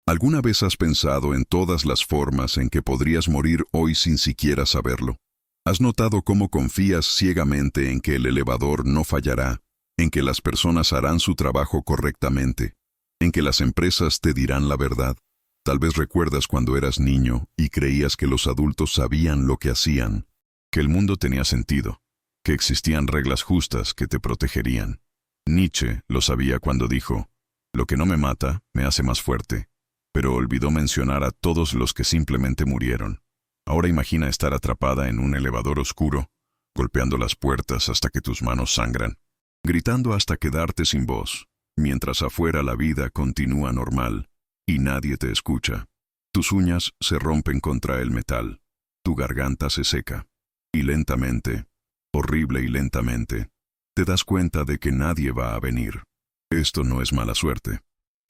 ¿Alguna vez has pensado en todas las formas en que podrías morir hoy sin siquiera saberlo? ¿Has notado cómo confías ciegamente en que el elevador no fallará, en que las personas harán su trabajo correctamente, en que las empresas te dirán la verdad? Tal vez recuerdas cuando eras niño y creías que los adultos sabían lo que hacían, que el mundo tenía sentido, que existían reglas justas que te protegerían. Nietzsche lo sabía cuando dijo: «Lo que no me mata, me hace más fuerte», pero olvidó mencionar a todos los que simplemente murieron. Ahora imagina estar atrapada en un elevador oscuro, golpeando las puertas hasta que tus manos sangran, gritando hasta quedarte sin voz, mientras afuera la vida continúa normal y nadie te escucha. Tus uñas se rompen contra el metal, tu garganta se seca, y lentamente, horrible y lentamente, te das cuenta de que nadie va a venir. Esto no es mala suerte.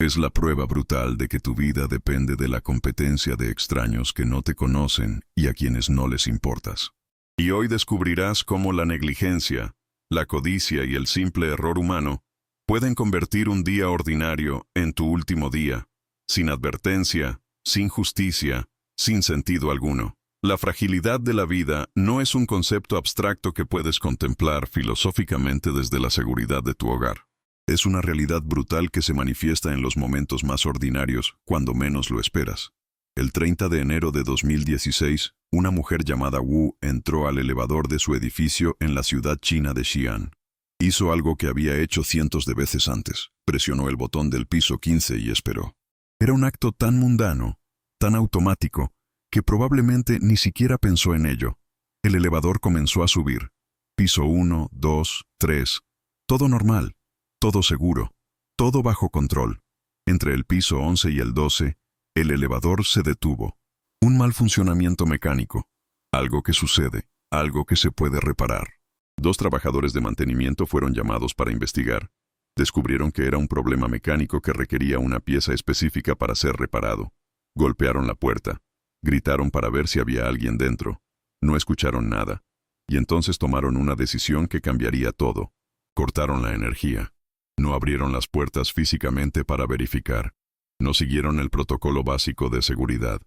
Es la prueba brutal de que tu vida depende de la competencia de extraños que no te conocen y a quienes no les importas. Y hoy descubrirás cómo la negligencia, la codicia y el simple error humano pueden convertir un día ordinario en tu último día, sin advertencia, sin justicia, sin sentido alguno. La fragilidad de la vida no es un concepto abstracto que puedes contemplar filosóficamente desde la seguridad de tu hogar. Es una realidad brutal que se manifiesta en los momentos más ordinarios, cuando menos lo esperas. El 30 de enero de 2016, una mujer llamada Wu entró al elevador de su edificio en la ciudad china de Xi'an. Hizo algo que había hecho cientos de veces antes. Presionó el botón del piso 15 y esperó. Era un acto tan mundano, tan automático, que probablemente ni siquiera pensó en ello. El elevador comenzó a subir. Piso 1, 2, 3. Todo normal, todo seguro, todo bajo control. Entre el piso 11 y el 12, el elevador se detuvo. Un mal funcionamiento mecánico. Algo que sucede, algo que se puede reparar. 2 trabajadores de mantenimiento fueron llamados para investigar. Descubrieron que era un problema mecánico que requería una pieza específica para ser reparado. Golpearon la puerta. Gritaron para ver si había alguien dentro. No escucharon nada. Y entonces tomaron una decisión que cambiaría todo. Cortaron la energía. No abrieron las puertas físicamente para verificar. No siguieron el protocolo básico de seguridad.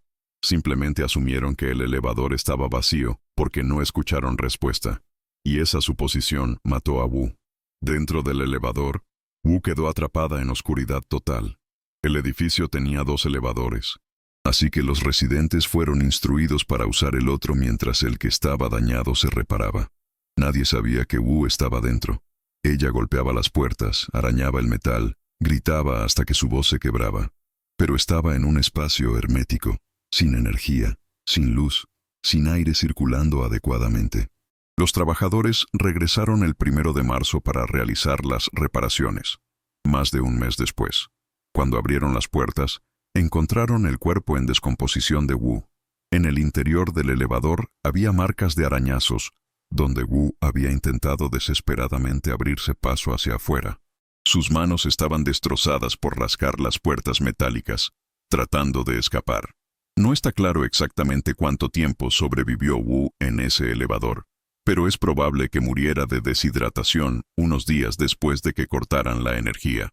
Simplemente asumieron que el elevador estaba vacío porque no escucharon respuesta. Y esa suposición mató a Wu. Dentro del elevador, Wu quedó atrapada en oscuridad total. El edificio tenía 2 elevadores. Así que los residentes fueron instruidos para usar el otro mientras el que estaba dañado se reparaba. Nadie sabía que Wu estaba dentro. Ella golpeaba las puertas, arañaba el metal, gritaba hasta que su voz se quebraba. Pero estaba en un espacio hermético, sin energía, sin luz, sin aire circulando adecuadamente. Los trabajadores regresaron el 1 de marzo para realizar las reparaciones. Más de un mes después, cuando abrieron las puertas, encontraron el cuerpo en descomposición de Wu. En el interior del elevador había marcas de arañazos, donde Wu había intentado desesperadamente abrirse paso hacia afuera. Sus manos estaban destrozadas por rascar las puertas metálicas, tratando de escapar. No está claro exactamente cuánto tiempo sobrevivió Wu en ese elevador, pero es probable que muriera de deshidratación unos días después de que cortaran la energía.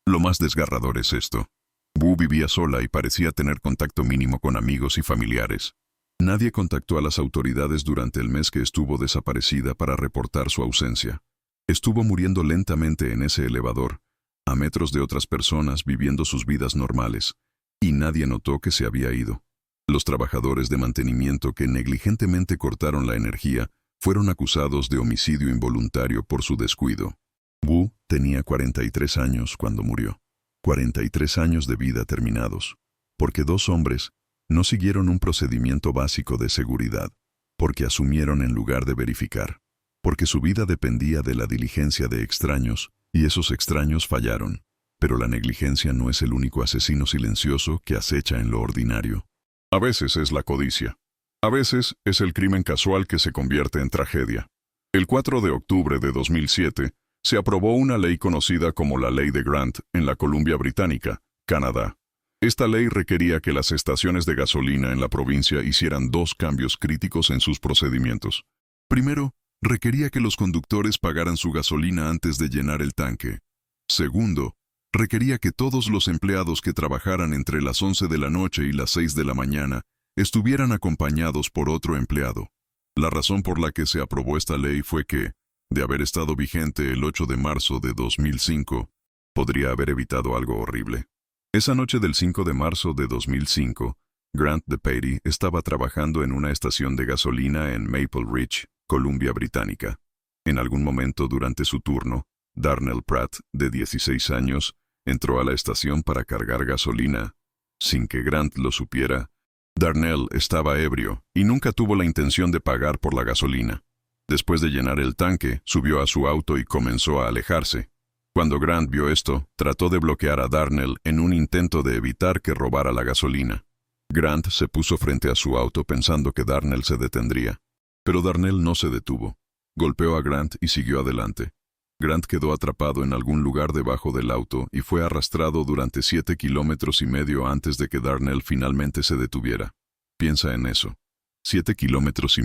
Lo más desgarrador es esto. Wu vivía sola y parecía tener contacto mínimo con amigos y familiares. Nadie contactó a las autoridades durante el mes que estuvo desaparecida para reportar su ausencia. Estuvo muriendo lentamente en ese elevador, a metros de otras personas viviendo sus vidas normales, y nadie notó que se había ido. Los trabajadores de mantenimiento que negligentemente cortaron la energía fueron acusados de homicidio involuntario por su descuido. Wu tenía 43 años cuando murió. 43 años de vida terminados, porque 2 hombres no siguieron un procedimiento básico de seguridad, porque asumieron en lugar de verificar, porque su vida dependía de la diligencia de extraños, y esos extraños fallaron. Pero la negligencia no es el único asesino silencioso que acecha en lo ordinario. A veces es la codicia. A veces es el crimen casual que se convierte en tragedia. El 4 de octubre de 2007, se aprobó una ley conocida como la Ley de Grant en la Columbia Británica, Canadá. Esta ley requería que las estaciones de gasolina en la provincia hicieran 2 cambios críticos en sus procedimientos. Primero, requería que los conductores pagaran su gasolina antes de llenar el tanque. Segundo, Requería que todos los empleados que trabajaran entre las 11 de la noche y las 6 de la mañana estuvieran acompañados por otro empleado. La razón por la que se aprobó esta ley fue que, de haber estado vigente el 8 de marzo de 2005, podría haber evitado algo horrible. Esa noche del 5 de marzo de 2005, Grant DePatie estaba trabajando en una estación de gasolina en Maple Ridge, Columbia Británica. En algún momento durante su turno, Darnell Pratt, de 16 años, entró a la estación para cargar gasolina. Sin que Grant lo supiera, Darnell estaba ebrio y nunca tuvo la intención de pagar por la gasolina. Después de llenar el tanque, subió a su auto y comenzó a alejarse. Cuando Grant vio esto, trató de bloquear a Darnell en un intento de evitar que robara la gasolina. Grant se puso frente a su auto pensando que Darnell se detendría. Pero Darnell no se detuvo. Golpeó a Grant y siguió adelante. Grant quedó atrapado en algún lugar debajo del auto y fue arrastrado durante 7,5 kilómetros antes de que Darnell finalmente se detuviera. Piensa en eso. 7,5 kilómetros.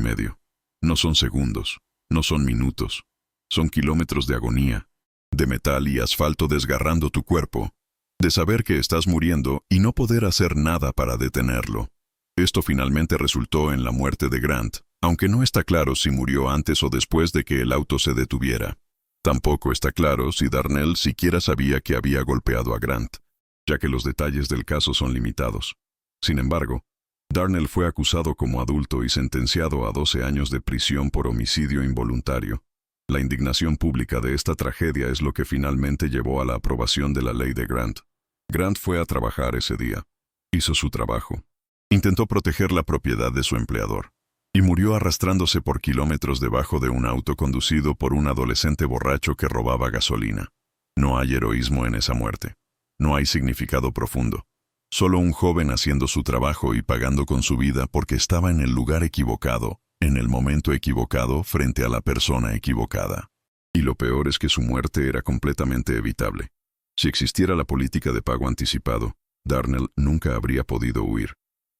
No son segundos, no son minutos. Son kilómetros de agonía, de metal y asfalto desgarrando tu cuerpo, de saber que estás muriendo y no poder hacer nada para detenerlo. Esto finalmente resultó en la muerte de Grant, aunque no está claro si murió antes o después de que el auto se detuviera. Tampoco está claro si Darnell siquiera sabía que había golpeado a Grant, ya que los detalles del caso son limitados. Sin embargo, Darnell fue acusado como adulto y sentenciado a 12 años de prisión por homicidio involuntario. La indignación pública de esta tragedia es lo que finalmente llevó a la aprobación de la ley de Grant. Grant fue a trabajar ese día. Hizo su trabajo. Intentó proteger la propiedad de su empleador. Y murió arrastrándose por kilómetros debajo de un auto conducido por un adolescente borracho que robaba gasolina. No hay heroísmo en esa muerte. No hay significado profundo. Solo un joven haciendo su trabajo y pagando con su vida porque estaba en el lugar equivocado, en el momento equivocado, frente a la persona equivocada. Y lo peor es que su muerte era completamente evitable. Si existiera la política de pago anticipado, Darnell nunca habría podido huir.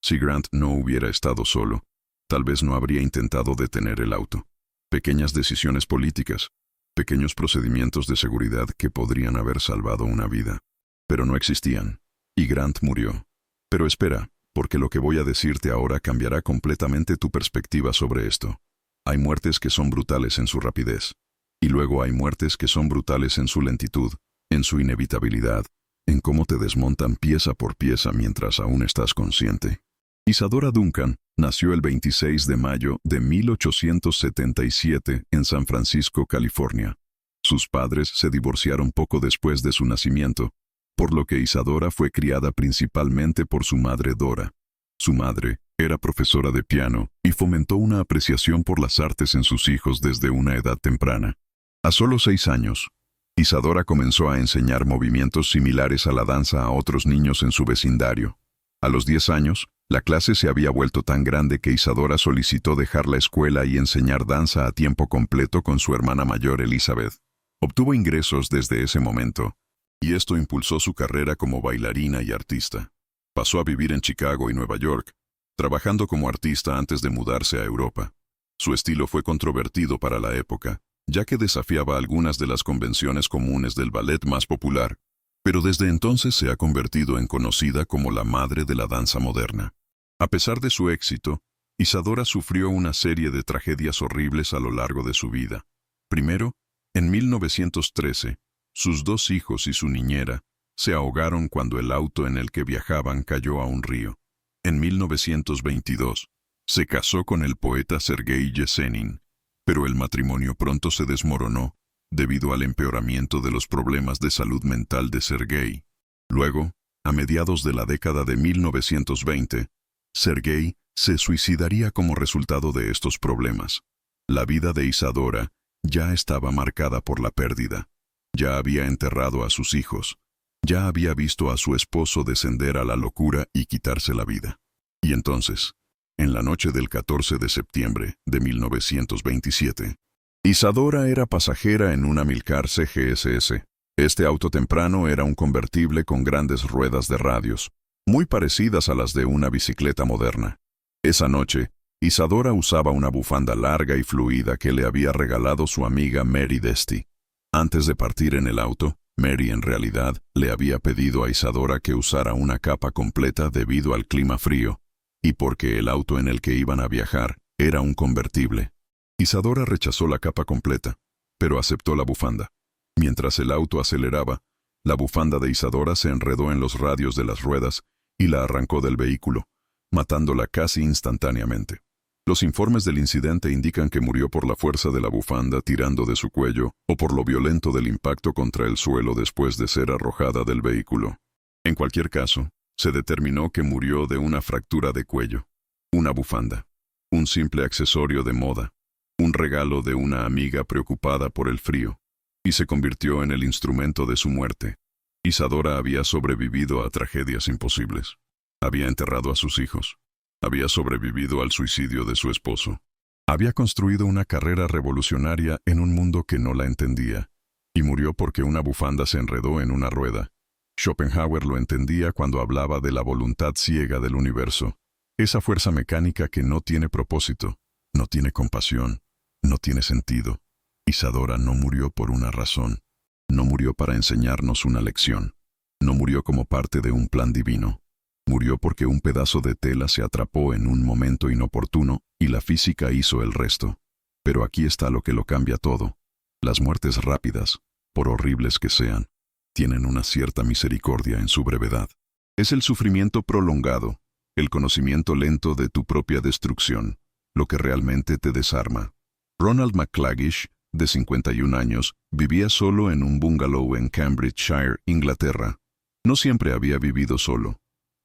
Si Grant no hubiera estado solo, tal vez no habría intentado detener el auto. Pequeñas decisiones políticas, pequeños procedimientos de seguridad que podrían haber salvado una vida. Pero no existían. Y Grant murió. Pero espera, porque lo que voy a decirte ahora cambiará completamente tu perspectiva sobre esto. Hay muertes que son brutales en su rapidez. Y luego hay muertes que son brutales en su lentitud, en su inevitabilidad, en cómo te desmontan pieza por pieza mientras aún estás consciente. Isadora Duncan nació el 26 de mayo de 1877 en San Francisco, California. Sus padres se divorciaron poco después de su nacimiento, por lo que Isadora fue criada principalmente por su madre Dora. Su madre era profesora de piano y fomentó una apreciación por las artes en sus hijos desde una edad temprana. A solo 6 años, Isadora comenzó a enseñar movimientos similares a la danza a otros niños en su vecindario. A los 10 años, la clase se había vuelto tan grande que Isadora solicitó dejar la escuela y enseñar danza a tiempo completo con su hermana mayor Elizabeth. Obtuvo ingresos desde ese momento, y esto impulsó su carrera como bailarina y artista. Pasó a vivir en Chicago y Nueva York, trabajando como artista antes de mudarse a Europa. Su estilo fue controvertido para la época, ya que desafiaba algunas de las convenciones comunes del ballet más popular, pero desde entonces se ha convertido en conocida como la madre de la danza moderna. A pesar de su éxito, Isadora sufrió una serie de tragedias horribles a lo largo de su vida. Primero, en 1913, sus 2 hijos y su niñera se ahogaron cuando el auto en el que viajaban cayó a un río. En 1922, se casó con el poeta Sergei Yesenin, pero el matrimonio pronto se desmoronó debido al empeoramiento de los problemas de salud mental de Sergei. Luego, a mediados de la década de 1920, Sergei se suicidaría como resultado de estos problemas. La vida de Isadora ya estaba marcada por la pérdida. Ya había enterrado a sus hijos. Ya había visto a su esposo descender a la locura y quitarse la vida. Y entonces, en la noche del 14 de septiembre de 1927, Isadora era pasajera en un Amilcar CGSS. Este auto temprano era un convertible con grandes ruedas de radios, muy parecidas a las de una bicicleta moderna. Esa noche, Isadora usaba una bufanda larga y fluida que le había regalado su amiga Mary Desty. Antes de partir en el auto, Mary en realidad le había pedido a Isadora que usara una capa completa debido al clima frío, y porque el auto en el que iban a viajar era un convertible. Isadora rechazó la capa completa, pero aceptó la bufanda. Mientras el auto aceleraba, la bufanda de Isadora se enredó en los radios de las ruedas y la arrancó del vehículo, matándola casi instantáneamente. Los informes del incidente indican que murió por la fuerza de la bufanda tirando de su cuello o por lo violento del impacto contra el suelo después de ser arrojada del vehículo. En cualquier caso, se determinó que murió de una fractura de cuello. Una bufanda. Un simple accesorio de moda. Un regalo de una amiga preocupada por el frío. Y se convirtió en el instrumento de su muerte. Isadora había sobrevivido a tragedias imposibles. Había enterrado a sus hijos. Había sobrevivido al suicidio de su esposo. Había construido una carrera revolucionaria en un mundo que no la entendía. Y murió porque una bufanda se enredó en una rueda. Schopenhauer lo entendía cuando hablaba de la voluntad ciega del universo. Esa fuerza mecánica que no tiene propósito, no tiene compasión, no tiene sentido. Isadora no murió por una razón. No murió para enseñarnos una lección. No murió como parte de un plan divino. Murió porque un pedazo de tela se atrapó en un momento inoportuno y la física hizo el resto. Pero aquí está lo que lo cambia todo. Las muertes rápidas, por horribles que sean, tienen una cierta misericordia en su brevedad. Es el sufrimiento prolongado, el conocimiento lento de tu propia destrucción, lo que realmente te desarma. Ronald McClagish, de 51 años, vivía solo en un bungalow en Cambridgeshire, Inglaterra. No siempre había vivido solo.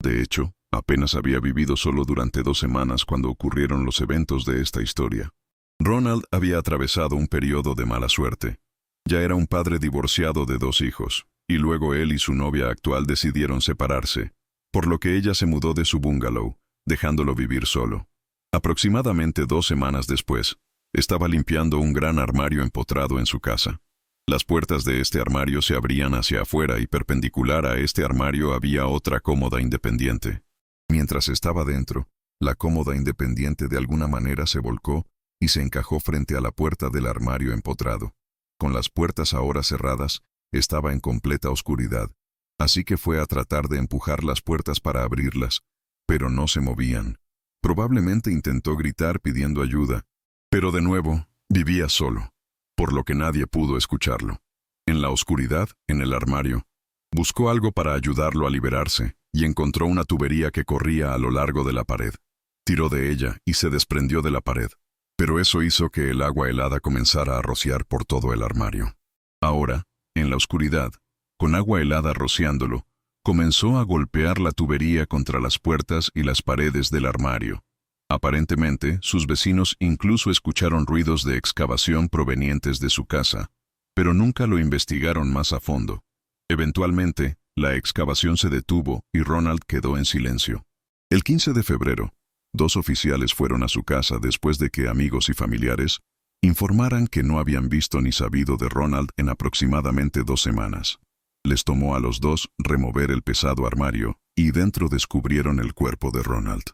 De hecho, apenas había vivido solo durante 2 semanas cuando ocurrieron los eventos de esta historia. Ronald había atravesado un periodo de mala suerte. Ya era un padre divorciado de 2 hijos, y luego él y su novia actual decidieron separarse, por lo que ella se mudó de su bungalow, dejándolo vivir solo. Aproximadamente 2 semanas después, estaba limpiando un gran armario empotrado en su casa. Las puertas de este armario se abrían hacia afuera y perpendicular a este armario había otra cómoda independiente. Mientras estaba dentro, la cómoda independiente de alguna manera se volcó y se encajó frente a la puerta del armario empotrado. Con las puertas ahora cerradas, estaba en completa oscuridad, así que fue a tratar de empujar las puertas para abrirlas, pero no se movían. Probablemente intentó gritar pidiendo ayuda, pero de nuevo, vivía solo, por lo que nadie pudo escucharlo. En la oscuridad, en el armario, buscó algo para ayudarlo a liberarse y encontró una tubería que corría a lo largo de la pared. Tiró de ella y se desprendió de la pared, pero eso hizo que el agua helada comenzara a rociar por todo el armario. Ahora, en la oscuridad, con agua helada rociándolo, comenzó a golpear la tubería contra las puertas y las paredes del armario. Aparentemente, sus vecinos incluso escucharon ruidos de excavación provenientes de su casa, pero nunca lo investigaron más a fondo. Eventualmente, la excavación se detuvo y Ronald quedó en silencio. El 15 de febrero, 2 oficiales fueron a su casa después de que amigos y familiares informaran que no habían visto ni sabido de Ronald en aproximadamente 2 semanas. Les tomó a los 2 remover el pesado armario y dentro descubrieron el cuerpo de Ronald.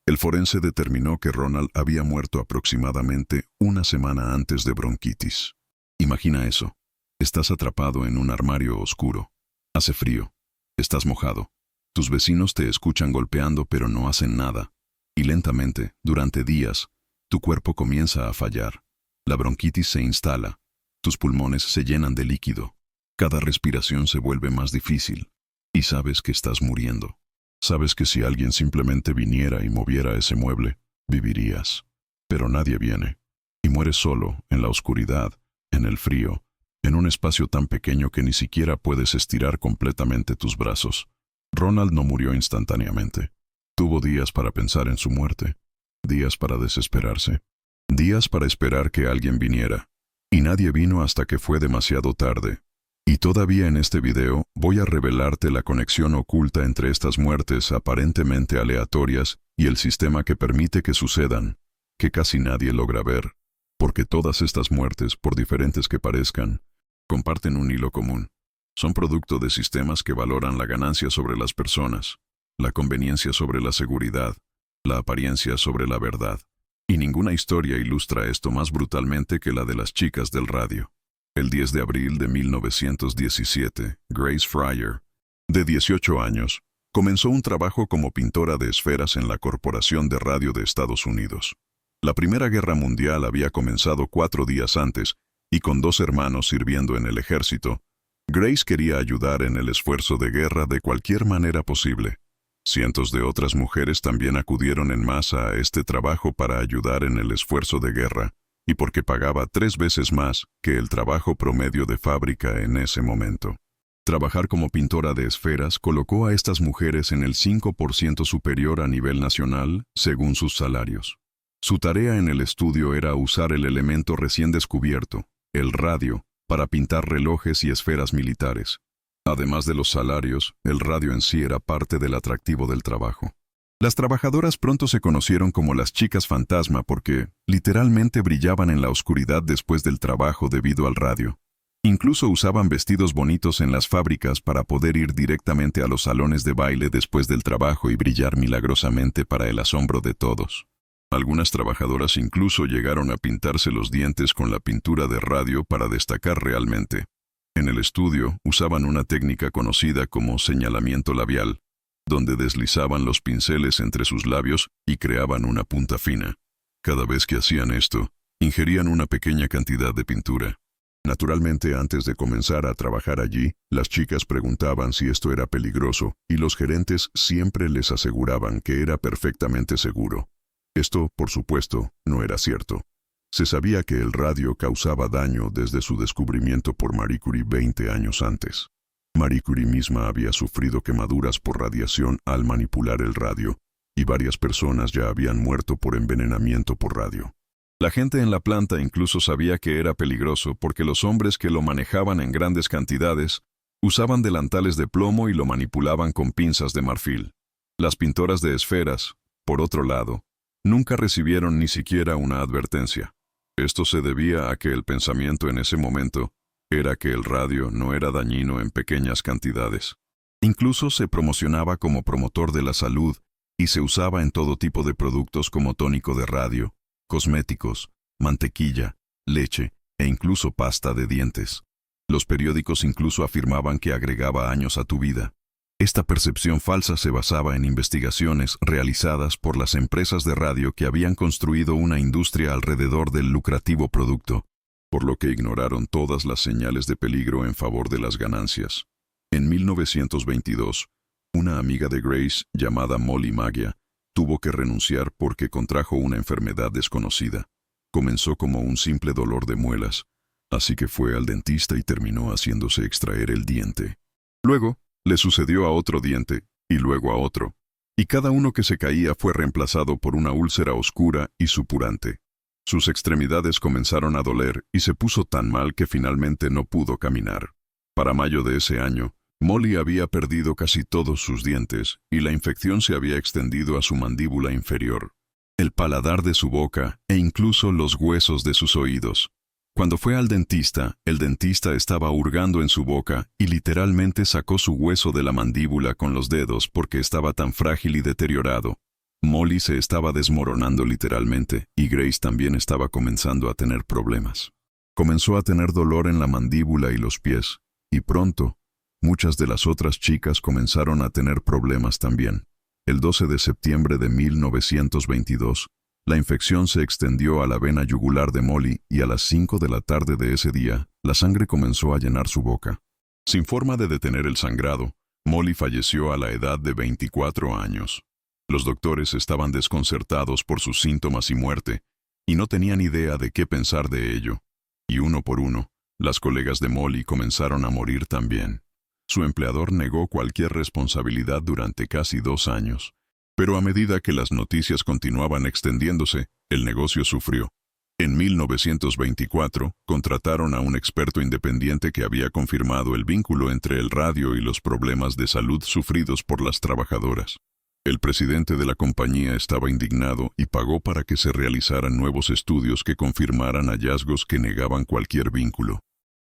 El forense determinó que Ronald había muerto aproximadamente 1 semana antes de bronquitis. Imagina eso. Estás atrapado en un armario oscuro. Hace frío. Estás mojado. Tus vecinos te escuchan golpeando pero no hacen nada. Y lentamente, durante días, tu cuerpo comienza a fallar. La bronquitis se instala. Tus pulmones se llenan de líquido. Cada respiración se vuelve más difícil. Y sabes que estás muriendo. Sabes que si alguien simplemente viniera y moviera ese mueble, vivirías. Pero nadie viene. Y mueres solo, en la oscuridad, en el frío, en un espacio tan pequeño que ni siquiera puedes estirar completamente tus brazos. Ronald no murió instantáneamente. Tuvo días para pensar en su muerte, días para desesperarse, días para esperar que alguien viniera. Y nadie vino hasta que fue demasiado tarde. Y todavía en este video voy a revelarte la conexión oculta entre estas muertes aparentemente aleatorias y el sistema que permite que sucedan, que casi nadie logra ver, porque todas estas muertes, por diferentes que parezcan, comparten un hilo común. Son producto de sistemas que valoran la ganancia sobre las personas, la conveniencia sobre la seguridad, la apariencia sobre la verdad. Y ninguna historia ilustra esto más brutalmente que la de las chicas del radio. El 10 de abril de 1917, Grace Fryer, de 18 años, comenzó un trabajo como pintora de esferas en la Corporación de Radio de Estados Unidos. La Primera Guerra Mundial había comenzado 4 días antes, y con 2 hermanos sirviendo en el ejército, Grace quería ayudar en el esfuerzo de guerra de cualquier manera posible. Cientos de otras mujeres también acudieron en masa a este trabajo para ayudar en el esfuerzo de guerra, y porque pagaba 3 veces más que el trabajo promedio de fábrica en ese momento. Trabajar como pintora de esferas colocó a estas mujeres en el 5% superior a nivel nacional, según sus salarios. Su tarea en el estudio era usar el elemento recién descubierto, el radio, para pintar relojes y esferas militares. Además de los salarios, el radio en sí era parte del atractivo del trabajo. Las trabajadoras pronto se conocieron como las chicas fantasma porque, literalmente, brillaban en la oscuridad después del trabajo debido al radio. Incluso usaban vestidos bonitos en las fábricas para poder ir directamente a los salones de baile después del trabajo y brillar milagrosamente para el asombro de todos. Algunas trabajadoras incluso llegaron a pintarse los dientes con la pintura de radio para destacar realmente. En el estudio usaban una técnica conocida como señalamiento labial, donde deslizaban los pinceles entre sus labios y creaban una punta fina. Cada vez que hacían esto, ingerían una pequeña cantidad de pintura. Naturalmente, antes de comenzar a trabajar allí, las chicas preguntaban si esto era peligroso, y los gerentes siempre les aseguraban que era perfectamente seguro. Esto, por supuesto, no era cierto. Se sabía que el radio causaba daño desde su descubrimiento por Marie Curie 20 años antes. Marie Curie misma había sufrido quemaduras por radiación al manipular el radio, y varias personas ya habían muerto por envenenamiento por radio. La gente en la planta incluso sabía que era peligroso porque los hombres que lo manejaban en grandes cantidades usaban delantales de plomo y lo manipulaban con pinzas de marfil. Las pintoras de esferas, por otro lado, nunca recibieron ni siquiera una advertencia. Esto se debía a que el pensamiento en ese momento era que el radio no era dañino en pequeñas cantidades. Incluso se promocionaba como promotor de la salud y se usaba en todo tipo de productos como tónico de radio, cosméticos, mantequilla, leche e incluso pasta de dientes. Los periódicos incluso afirmaban que agregaba años a tu vida. Esta percepción falsa se basaba en investigaciones realizadas por las empresas de radio que habían construido una industria alrededor del lucrativo producto, por lo que ignoraron todas las señales de peligro en favor de las ganancias. En 1922, una amiga de Grace, llamada Molly Maggia, tuvo que renunciar porque contrajo una enfermedad desconocida. Comenzó como un simple dolor de muelas, así que fue al dentista y terminó haciéndose extraer el diente. Luego, le sucedió a otro diente, y luego a otro, y cada uno que se caía fue reemplazado por una úlcera oscura y supurante. Sus extremidades comenzaron a doler y se puso tan mal que finalmente no pudo caminar. Para mayo de ese año, Molly había perdido casi todos sus dientes y la infección se había extendido a su mandíbula inferior, el paladar de su boca e incluso los huesos de sus oídos. Cuando fue al dentista, el dentista estaba hurgando en su boca y literalmente sacó su hueso de la mandíbula con los dedos porque estaba tan frágil y deteriorado. Molly se estaba desmoronando literalmente y Grace también estaba comenzando a tener problemas. Comenzó a tener dolor en la mandíbula y los pies, y pronto, muchas de las otras chicas comenzaron a tener problemas también. El 12 de septiembre de 1922, la infección se extendió a la vena yugular de Molly y a las 5 de la tarde de ese día, la sangre comenzó a llenar su boca. Sin forma de detener el sangrado, Molly falleció a la edad de 24 años. Los doctores estaban desconcertados por sus síntomas y muerte, y no tenían idea de qué pensar de ello. Y uno por uno, las colegas de Molly comenzaron a morir también. Su empleador negó cualquier responsabilidad durante casi 2 años. Pero a medida que las noticias continuaban extendiéndose, el negocio sufrió. En 1924, contrataron a un experto independiente que había confirmado el vínculo entre el radio y los problemas de salud sufridos por las trabajadoras. El presidente de la compañía estaba indignado y pagó para que se realizaran nuevos estudios que confirmaran hallazgos que negaban cualquier vínculo.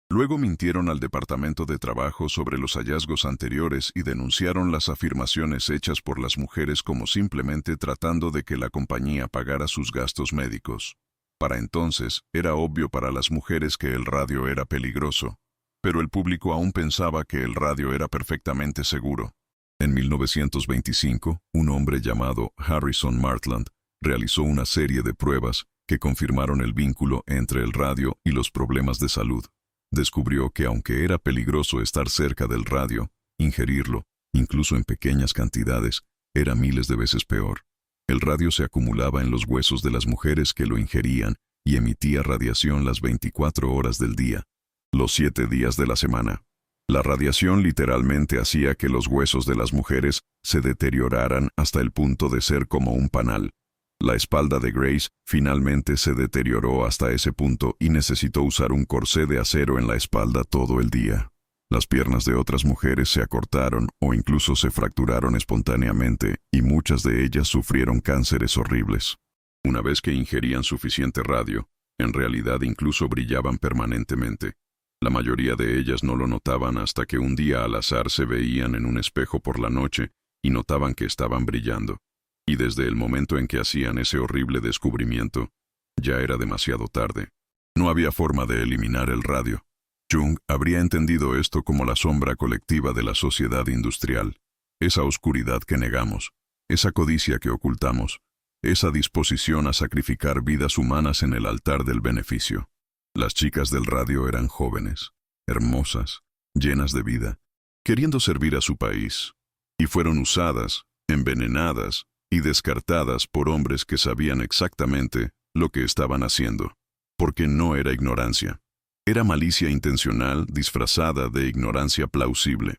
Luego mintieron al Departamento de Trabajo sobre los hallazgos anteriores y denunciaron las afirmaciones hechas por las mujeres como simplemente tratando de que la compañía pagara sus gastos médicos. Para entonces, era obvio para las mujeres que el radio era peligroso, pero el público aún pensaba que el radio era perfectamente seguro. En 1925, un hombre llamado Harrison Martland realizó una serie de pruebas que confirmaron el vínculo entre el radio y los problemas de salud. Descubrió que aunque era peligroso estar cerca del radio, ingerirlo, incluso en pequeñas cantidades, era miles de veces peor. El radio se acumulaba en los huesos de las mujeres que lo ingerían y emitía radiación las 24 horas del día, los 7 días de la semana. La radiación literalmente hacía que los huesos de las mujeres se deterioraran hasta el punto de ser como un panal. La espalda de Grace finalmente se deterioró hasta ese punto y necesitó usar un corsé de acero en la espalda todo el día. Las piernas de otras mujeres se acortaron o incluso se fracturaron espontáneamente y muchas de ellas sufrieron cánceres horribles. Una vez que ingerían suficiente radio, en realidad incluso brillaban permanentemente. La mayoría de ellas no lo notaban hasta que un día al azar se veían en un espejo por la noche y notaban que estaban brillando. Y desde el momento en que hacían ese horrible descubrimiento, ya era demasiado tarde. No había forma de eliminar el radio. Jung habría entendido esto como la sombra colectiva de la sociedad industrial, esa oscuridad que negamos, esa codicia que ocultamos, esa disposición a sacrificar vidas humanas en el altar del beneficio. Las chicas del radio eran jóvenes, hermosas, llenas de vida, queriendo servir a su país, y fueron usadas, envenenadas y descartadas por hombres que sabían exactamente lo que estaban haciendo, porque no era ignorancia. Era malicia intencional disfrazada de ignorancia plausible.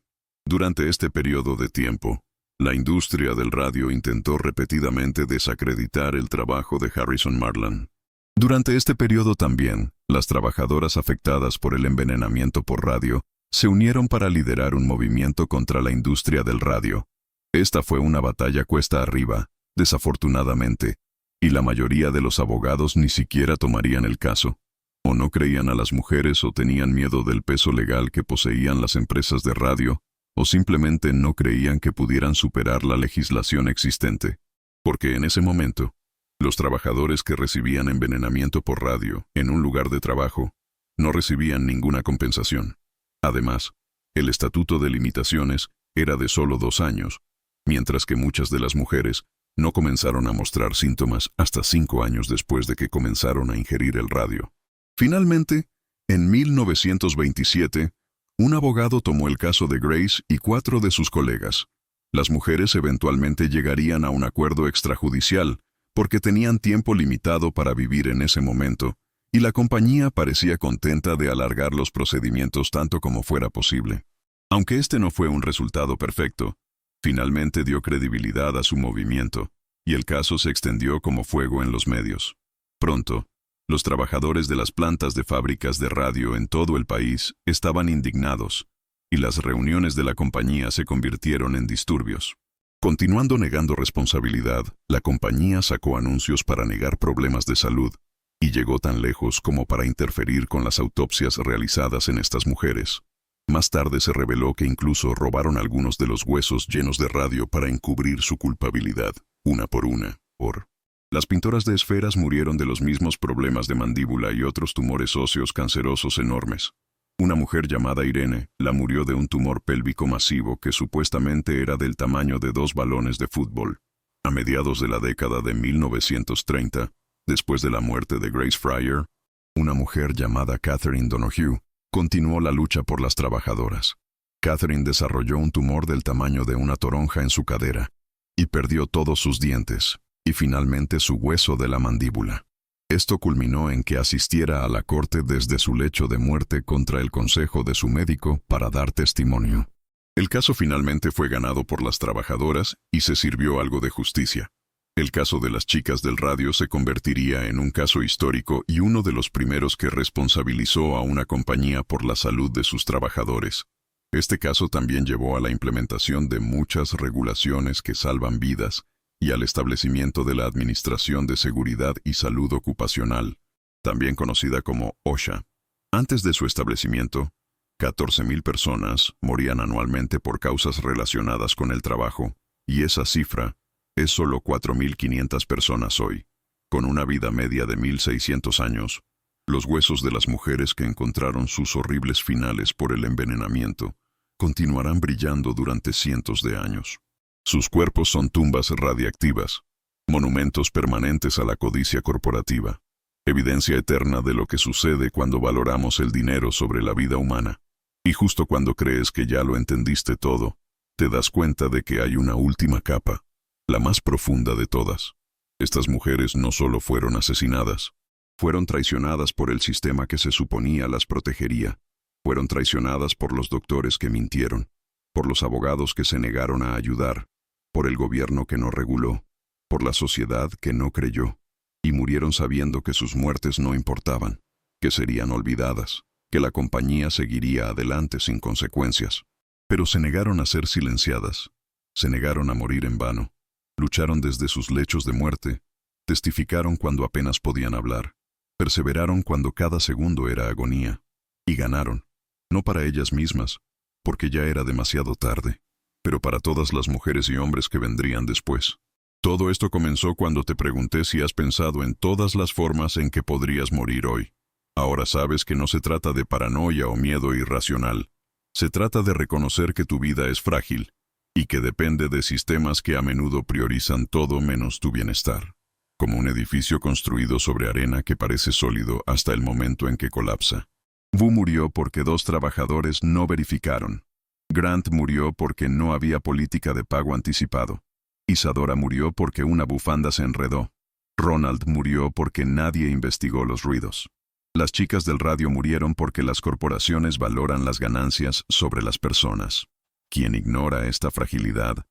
Durante este periodo de tiempo, la industria del radio intentó repetidamente desacreditar el trabajo de Harrison Martland. Durante este periodo también, las trabajadoras afectadas por el envenenamiento por radio se unieron para liderar un movimiento contra la industria del radio. Esta fue una batalla cuesta arriba, desafortunadamente, y la mayoría de los abogados ni siquiera tomarían el caso. O no creían a las mujeres o tenían miedo del peso legal que poseían las empresas de radio, o simplemente no creían que pudieran superar la legislación existente. Porque en ese momento, los trabajadores que recibían envenenamiento por radio en un lugar de trabajo no recibían ninguna compensación. Además, el estatuto de limitaciones era de solo 2 años, mientras que muchas de las mujeres no comenzaron a mostrar síntomas hasta 5 años después de que comenzaron a ingerir el radio. Finalmente, en 1927, un abogado tomó el caso de Grace y 4 de sus colegas. Las mujeres eventualmente llegarían a un acuerdo extrajudicial porque tenían tiempo limitado para vivir en ese momento, y la compañía parecía contenta de alargar los procedimientos tanto como fuera posible. Aunque este no fue un resultado perfecto, finalmente dio credibilidad a su movimiento, y el caso se extendió como fuego en los medios. Pronto, los trabajadores de las plantas de fábricas de radio en todo el país estaban indignados, y las reuniones de la compañía se convirtieron en disturbios. Continuando negando responsabilidad, la compañía sacó anuncios para negar problemas de salud, y llegó tan lejos como para interferir con las autopsias realizadas en estas mujeres. Más tarde se reveló que incluso robaron algunos de los huesos llenos de radio para encubrir su culpabilidad, una por una. Las pintoras de esferas murieron de los mismos problemas de mandíbula y otros tumores óseos cancerosos enormes. Una mujer llamada Irene la murió de un tumor pélvico masivo que supuestamente era del tamaño de 2 balones de fútbol. A mediados de la década de 1930, después de la muerte de Grace Fryer, una mujer llamada Catherine Donoghue continuó la lucha por las trabajadoras. Catherine desarrolló un tumor del tamaño de una toronja en su cadera y perdió todos sus dientes y finalmente su hueso de la mandíbula. Esto culminó en que asistiera a la corte desde su lecho de muerte contra el consejo de su médico para dar testimonio. El caso finalmente fue ganado por las trabajadoras y se sirvió algo de justicia. El caso de las chicas del radio se convertiría en un caso histórico y uno de los primeros que responsabilizó a una compañía por la salud de sus trabajadores. Este caso también llevó a la implementación de muchas regulaciones que salvan vidas y al establecimiento de la Administración de Seguridad y Salud Ocupacional, también conocida como OSHA. Antes de su establecimiento, 14,000 personas morían anualmente por causas relacionadas con el trabajo, y esa cifra es solo 4,500 personas hoy. Con una vida media de 1600 años, los huesos de las mujeres que encontraron sus horribles finales por el envenenamiento continuarán brillando durante cientos de años. Sus cuerpos son tumbas radiactivas, monumentos permanentes a la codicia corporativa, evidencia eterna de lo que sucede cuando valoramos el dinero sobre la vida humana. Y justo cuando crees que ya lo entendiste todo, te das cuenta de que hay una última capa, la más profunda de todas. Estas mujeres no solo fueron asesinadas, fueron traicionadas por el sistema que se suponía las protegería. Fueron traicionadas por los doctores que mintieron, por los abogados que se negaron a ayudar, por el gobierno que no reguló, por la sociedad que no creyó, y murieron sabiendo que sus muertes no importaban, que serían olvidadas, que la compañía seguiría adelante sin consecuencias. Pero se negaron a ser silenciadas, se negaron a morir en vano, lucharon desde sus lechos de muerte, testificaron cuando apenas podían hablar, perseveraron cuando cada segundo era agonía, y ganaron, no para ellas mismas, porque ya era demasiado tarde, pero para todas las mujeres y hombres que vendrían después. Todo esto comenzó cuando te pregunté si has pensado en todas las formas en que podrías morir hoy. Ahora sabes que no se trata de paranoia o miedo irracional. Se trata de reconocer que tu vida es frágil y que depende de sistemas que a menudo priorizan todo menos tu bienestar. Como un edificio construido sobre arena que parece sólido hasta el momento en que colapsa. Wu murió porque 2 trabajadores no verificaron. Grant murió porque no había política de pago anticipado. Isadora murió porque una bufanda se enredó. Ronald murió porque nadie investigó los ruidos. Las chicas del radio murieron porque las corporaciones valoran las ganancias sobre las personas. Quien ignora esta fragilidad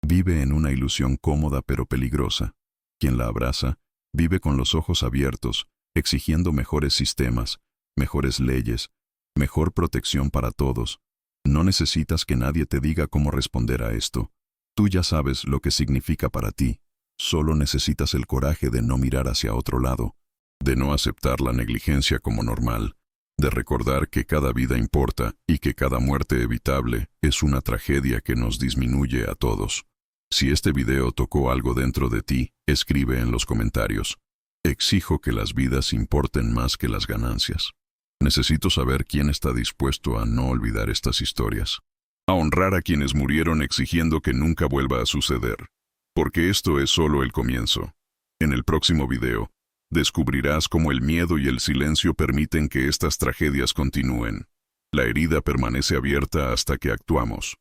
vive en una ilusión cómoda pero peligrosa. Quien la abraza vive con los ojos abiertos, exigiendo mejores sistemas, mejores leyes, mejor protección para todos. No necesitas que nadie te diga cómo responder a esto. Tú ya sabes lo que significa para ti. Solo necesitas el coraje de no mirar hacia otro lado, de no aceptar la negligencia como normal, de recordar que cada vida importa y que cada muerte evitable es una tragedia que nos disminuye a todos. Si este video tocó algo dentro de ti, escribe en los comentarios. Exijo que las vidas importen más que las ganancias. Necesito saber quién está dispuesto a no olvidar estas historias. A honrar a quienes murieron exigiendo que nunca vuelva a suceder. Porque esto es solo el comienzo. En el próximo video, descubrirás cómo el miedo y el silencio permiten que estas tragedias continúen. La herida permanece abierta hasta que actuamos.